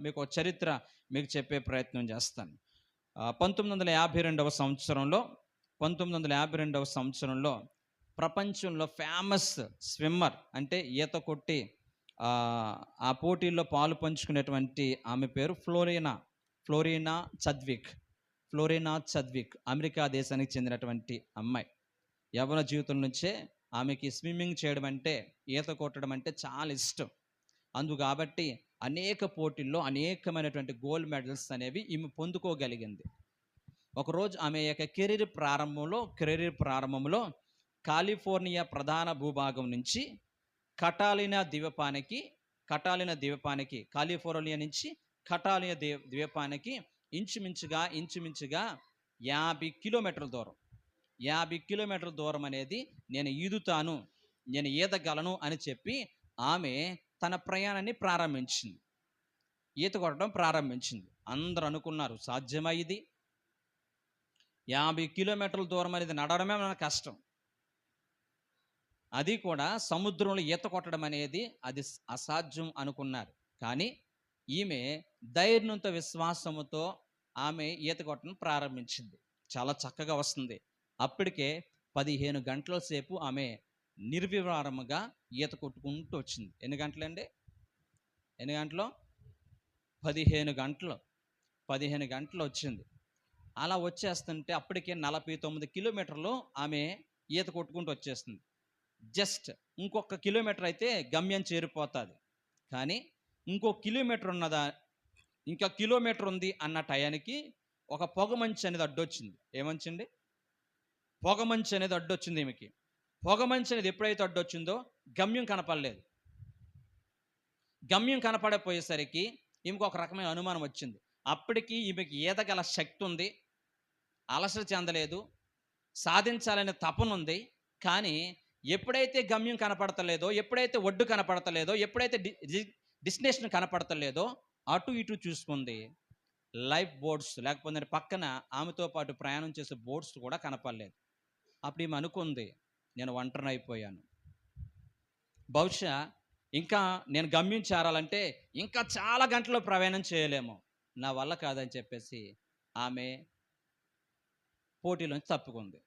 మీకు ఒక చరిత్ర మీకు చెప్పే ప్రయత్నం చేస్తాను. 1952వ సంవత్సరంలో 1952వ సంవత్సరంలో ప్రపంచంలో ఫేమస్ స్విమ్మర్ అంటే ఈత కొట్టి ఆ పోటీల్లో పాలు పంచుకునేటువంటి ఆమె పేరు ఫ్లోరినా చద్విక్. అమెరికా దేశానికి చెందినటువంటి అమ్మాయి. యవ్వన జీవితం నుంచే ఆమెకి స్విమ్మింగ్ చేయడం అంటే, ఈత కొట్టడం అంటే చాలా ఇష్టం. కాబట్టి అనేక పోటీల్లో అనేకమైనటువంటి గోల్డ్ మెడల్స్ అనేవి ఈమె పొందుకోగలిగింది. ఒకరోజు ఆమె యొక్క కెరీర్ ప్రారంభంలో కాలిఫోర్నియా ప్రధాన భూభాగం నుంచి కటాలినా ద్వీపానికి కాలిఫోర్నియా నుంచి కటాలినా ద్వీపానికి ఇంచుమించుగా 50 కిలోమీటర్ల దూరం అనేది నేను ఈదగలను అని చెప్పి ఆమె తన ప్రయాణాన్ని ప్రారంభించింది. ఈత కొట్టడం ప్రారంభించింది. అందరూ అనుకున్నారు సాధ్యమా ఇది? 50 కిలోమీటర్ల దూరం అనేది నడవడమే మన కష్టం, అది కూడా సముద్రంలో ఈత కొట్టడం అనేది అది అసాధ్యం అనుకున్నారు. కానీ ఈమె ధైర్యంతో విశ్వాసముతో ఆమె ఈత కొట్టడం ప్రారంభించింది. చాలా చక్కగా వస్తుంది. అప్పటికే 15 గంటల సేపు ఆమె నిర్వివారముగా ఈత కొట్టుకుంటూ వచ్చింది. ఎన్ని గంటలు? 15 గంటలు వచ్చింది. అలా వచ్చేస్తుంటే అప్పటికే 49 కిలోమీటర్లు ఆమె ఈత కొట్టుకుంటూ వచ్చేస్తుంది. జస్ట్ ఇంకొక కిలోమీటర్ అయితే గమ్యం చేరిపోతుంది. కానీ ఇంకా కిలోమీటర్ ఉంది అన్న టయానికి ఒక పొగమంచు అనేది అడ్డొచ్చింది. ఏమంచండి? పొగమంచు అనేది అడ్డొచ్చింది ఈమెకి. పొగమంచు అనేది ఎప్పుడైతే అడ్డొచ్చిందో గమ్యం కనపడలేదు. గమ్యం కనపడపోయేసరికి ఈమెకు ఒక రకమైన అనుమానం వచ్చింది. అప్పటికి ఈమెకి ఈదగల శక్తి ఉంది, అలసట చెందలేదు, సాధించాలనే తపన ఉంది. కానీ ఎప్పుడైతే గమ్యం కనపడతలేదో, ఎప్పుడైతే ఒడ్డు కనపడతలేదో, ఎప్పుడైతే డెస్టినేషన్ కనపడతలేదో అటు ఇటు చూసుకుంది. లైఫ్ బోట్స్ లేకపోతే పక్కన ఆమెతో పాటు ప్రయాణం చేసే బోట్స్ కూడా కనపడలేదు. అప్పుడు ఈమె అనుకుంది, నేను ఒంటరిని అయిపోయాను, బహుశా ఇంకా నేను గమ్యం చేరాలంటే ఇంకా చాలా గంటలు ప్రయాణం చేయలేము, నా వల్ల కాదని చెప్పేసి ఆమె పోటీలోంచి తప్పుకుంది,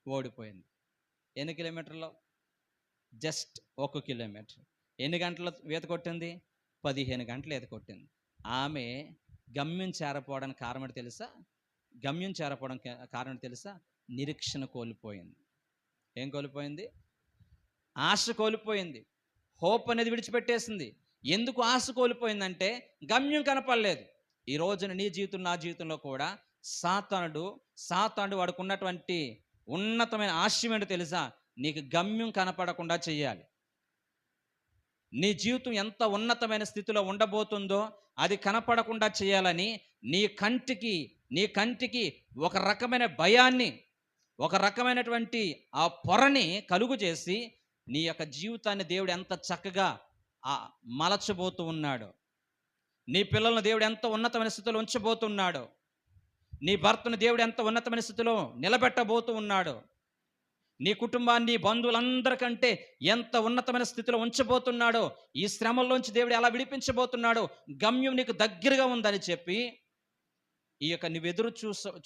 ఓడిపోయింది. ఎన్ని కిలోమీటర్లు? Just 1 kilometre. ఎన్ని గంటలు ఈత కొట్టింది? 15 గంటలు ఈత కొట్టింది. ఆమె గమ్యం చేరపోవడానికి కారణం తెలుసా? నిరీక్షణ కోల్పోయింది. ఏం కోల్పోయింది? ఆశ కోల్పోయింది. హోప్ అనేది విడిచిపెట్టేసింది. ఎందుకు ఆశ కోల్పోయిందంటే గమ్యం కనపడలేదు. ఈ రోజున నీ జీవితం, నా జీవితంలో కూడా సాతానుడు వాడికి ఉన్నటువంటి ఉన్నతమైన ఆశయం ఏంటో తెలుసా? నీకు గమ్యం కనపడకుండా చెయ్యాలి. నీ జీవితం ఎంత ఉన్నతమైన స్థితిలో ఉండబోతుందో అది కనపడకుండా చేయాలని నీ కంటికి ఒక రకమైన భయాన్ని, ఒక రకమైనటువంటి ఆ పొరని కలుగు చేసి నీ యొక్క జీవితాన్ని దేవుడు ఎంత చక్కగా మలచబోతూ ఉన్నాడు. నీ పిల్లలను దేవుడు ఎంత ఉన్నతమైన స్థితిలో ఉంచబోతున్నాడు. నీ భర్తను దేవుడు ఎంత ఉన్నతమైన స్థితిలో నిలబెట్టబోతూ ఉన్నాడు. నీ కుటుంబాన్ని, బంధువులందరికంటే ఎంత ఉన్నతమైన స్థితిలో ఉంచబోతున్నాడో, ఈ శ్రమల్లోంచి దేవుడు ఎలా విడిపించబోతున్నాడో, గమ్యం నీకు దగ్గరగా ఉందని చెప్పి ఈ యొక్క నువ్వు ఎదురు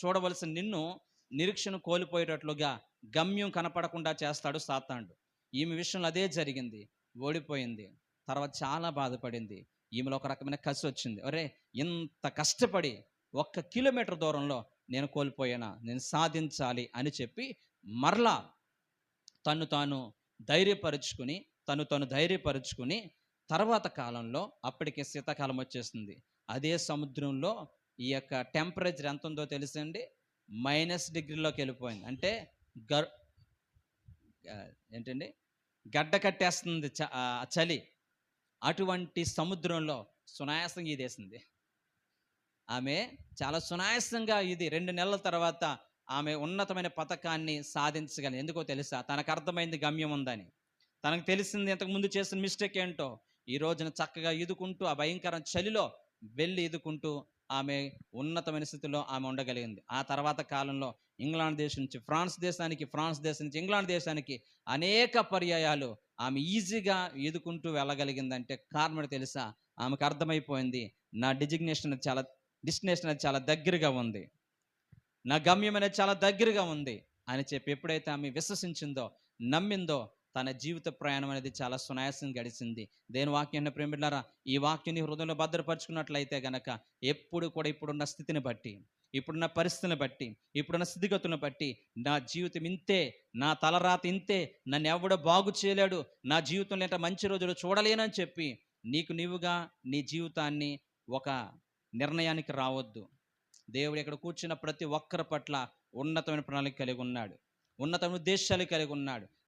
చూడవలసిన నిన్ను నిరీక్షణ కోల్పోయేటట్లుగా గమ్యం కనపడకుండా చేస్తాడు సాతానుడు. ఈమె విషయంలో అదే జరిగింది. ఓడిపోయింది. తర్వాత చాలా బాధపడింది. ఈమెలో ఒక రకమైన కసి వచ్చింది. అరే, ఇంత కష్టపడి 1 కిలోమీటర్ దూరంలో నేను కోల్పోయానా, నేను సాధించాలి అని చెప్పి మరలా తను ధైర్యపరుచుకుని తర్వాత కాలంలో, అప్పటికే శీతాకాలం వచ్చేస్తుంది, అదే సముద్రంలో ఈ యొక్క టెంపరేచర్ ఎంత ఉందో తెలుసండి? -డిగ్రీలోకి వెళ్ళిపోయింది. అంటే గడ్డ కట్టేస్తుంది చలి. అటువంటి సముద్రంలో సునాయాసంగా ఈదేసింది ఆమె. చాలా సునాయాసంగా ఇది 2 నెలల తర్వాత ఆమె ఉన్నతమైన పథకాన్ని సాధించగలిగింది. ఎందుకో తెలుసా? తనకు అర్థమైంది గమ్యం ఉందని. తనకు తెలిసింది ఇంతకుముందు చేసిన మిస్టేక్ ఏంటో. ఈ రోజున చక్కగా ఈదుకుంటూ ఆ భయంకర చలిలో వెళ్ళి ఈదుకుంటూ ఆమె ఉన్నతమైన స్థితిలో ఆమె ఉండగలిగింది. ఆ తర్వాత కాలంలో ఇంగ్లాండ్ దేశం నుంచి ఫ్రాన్స్ దేశానికి, ఫ్రాన్స్ దేశం నుంచి ఇంగ్లాండ్ దేశానికి అనేక పర్యాయాలు ఆమె ఈజీగా ఈదుకుంటూ వెళ్ళగలిగిందంటే కారణం తెలుసా? ఆమెకు అర్థమైపోయింది నా డెస్టినేషన్ అనేది చాలా దగ్గరగా ఉంది. నా గమ్యం అనేది చాలా దగ్గరగా ఉంది అని చెప్పి ఎప్పుడైతే ఆమె విశ్వసించిందో, నమ్మిందో, తన జీవిత ప్రయాణం అనేది చాలా సునాయాసంగా గడిచింది. దేవుని వాక్యాన్ని ప్రేమిలారా, ఈ వాక్యం నీ హృదయంలో భద్రపరుచుకున్నట్లయితే గనక ఎప్పుడు కూడా ఇప్పుడున్న స్థితిని బట్టి, ఇప్పుడున్న పరిస్థితిని బట్టి, ఇప్పుడున్న స్థితిగతులను బట్టి, నా జీవితం ఇంతే, నా తలరాత ఇంతే, నన్ను ఎవడు బాగు చేయలేడు, నా జీవితంలో ఇంత మంచి రోజులు చూడలేనని చెప్పి నీకు నీవుగా నీ జీవితాన్ని ఒక నిర్ణయానికి రావద్దు. దేవుడు ఇక్కడ కూర్చున్న ప్రతి ఒక్కరి పట్ల ఉన్నతమైన ప్రణాళిక కలిగి ఉన్నాడు. ఉన్నతమైన ఉద్దేశాలు కలిగి ఉన్నాడు.